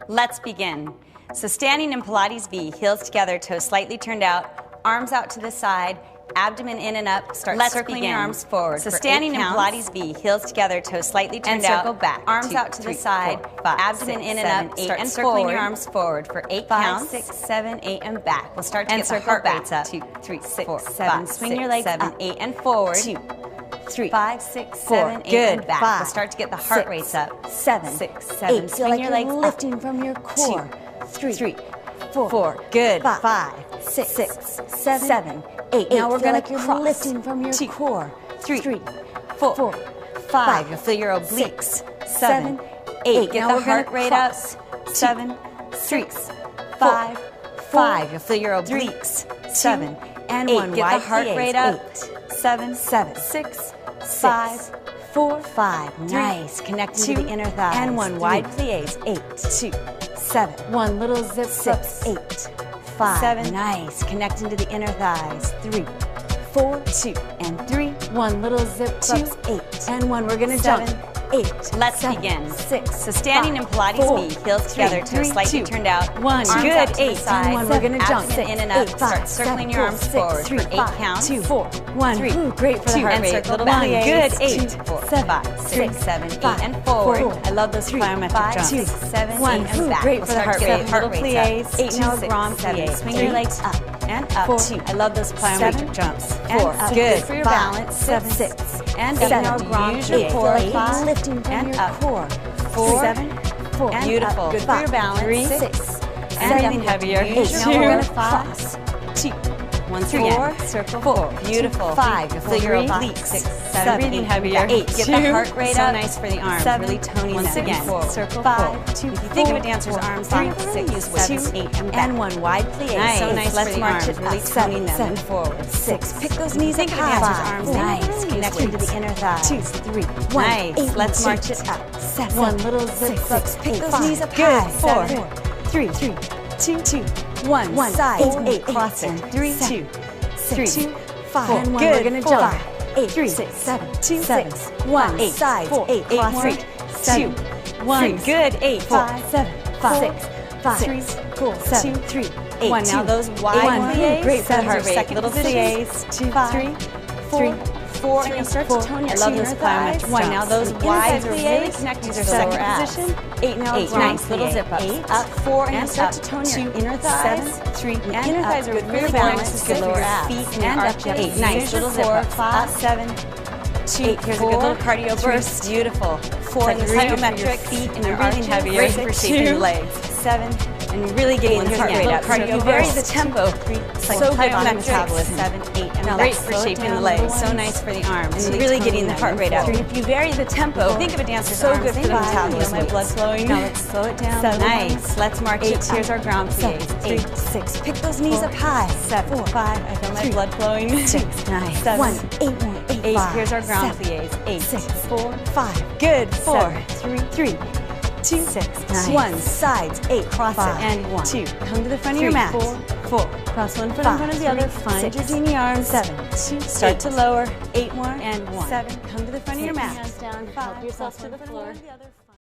Let's begin. So standing in Pilates V, heels together, toes slightly turned out, arms out to the side, abdomen in and up. Start circling your arms forward. So standing in Pilates V, heels together, toes slightly turned out, circle back. Arms out to the side, abdomen in and up. Start circling your arms forward for 8 counts. 5, 6, 7, 8, and back. We'll start to get the heart rates up. 2, 3, 6, 7. Swing your legs up. 8 and forward. 2, 3, 5, 6, 7, 8, and back. We'll start to get the heart rates up. 7, 6, 7. Swing your legs up. Lifting from your core. 2, 3, 4. Good. 5, 6, 7, 8. Now we're going to cross. Lifting from your core. 3, 4, 5. You'll feel your obliques. 7, 8. Get the heart rate up. 7, 6, 5, 5. You'll feel your obliques. 7 and 8. Get the heart rate up. 7, 6, 5, 4, 5. Nice. Connecting to the inner thighs. And 1 wide plies. 8, 2, 7. 1 little zip ups. 8, 5. 7. Nice. Connecting to the inner thighs. 3, 4, 2, and 3. 1 little zip ups. 8 and 1. We're going to jump. 8. Let's begin. 6. So standing in Pilates V, heels together, toes slightly turned out. 1. Good. 8 and 1. We're going to jump. In and up. Start circling your arms forward for 8 counts. 2, 4, 1. 3. Great for the heart rate. Little plie. Good. 8, 4, 5, 6, 7, 8, and forward. I love those plyometric jumps. 2, 7, 8, and back. Great for the heart rate. Little plies. 8 now grand plies. Swing your legs up and up. 2. I love those plyometric jumps. 4. Good for your balance. 7, 6, and 7. Use your core. 5. Lifting from your core. 4, 7, 4. Beautiful. Good for your balance. 3, 6, and breathing heavier. 8. 2, Now we're going to cross. 2, 1, 4, circle 4. Beautiful. 5. You'll feel your obliques. 6, 7. Breathing heavier. 8. Get the heart rate up. So nice for the arms. 7. Really toning them again. Circle 5. 2. If you think of a dancer's arms, 3, 6, 7, 8, and 1 wide plie. Nice. So nice for the arms. Really toning them and forward. 6. Pick those knees up high. Dancer's arms. Nice. Connecting to the inner thighs. 2, 3. Nice. Let's march it up. 7. 1 little zip. 6. Pick those knees up high. 4, 3, 2, 1. Side. 8. Crossing. 3, 2, 3, 5. And 1. We're going to jump. 8, 3, 6, 7, 2, 6, 1. 8. Sides. 8. Crossing. 2, 1. Good. 8, 5, 7, 6, 5, 4, 7, 3, 8. 1. Now those wide plies. Great for the heart rate. Little plies. 2, 3, 4, and you'll start to tone your inner thighs. 1. Now those wide plies are really connected to the lower abs. 8. Now 8. Nice little zip ups. 8. Up. 4 and start to tone your inner thighs. 7, 3, and inner thighs are really balanced. Good lower abs. Feet and up. 8. Nice little zip up. 5, 7, 2. 8. Here's a good little cardio burst. Beautiful. 4 in the plyometric. Feet and you're breathing heavier. Great for shaping the legs. 7. And really getting the heart rate up. Cardio vary the tempo. So good on metabolism. 7, 8, and great for shaping the legs. So nice for the arms. And really getting the heart rate up. If you vary the tempo, think of a dancer's arms. So good for the metabolism. My blood flowing. Now let's slow it down. Nice. Let's march it. Here's our ground plies. 8, 6. Pick those knees up high. 7, 5. I feel my blood flowing. 6. Nice. 1, 8, 8. Here's our ground plies. 8, 6, 4, 5. Good. 4, 3, 2, 6, nice. 1, sides, 8, cross 5, it, and 1, 2, come to the front of your mat, 4, cross one foot in front of the other, find your teeny arms, 7, 2, start to lower, 8 more, and 1, 7, come to the front of your mat, hands down, help yourself to the floor.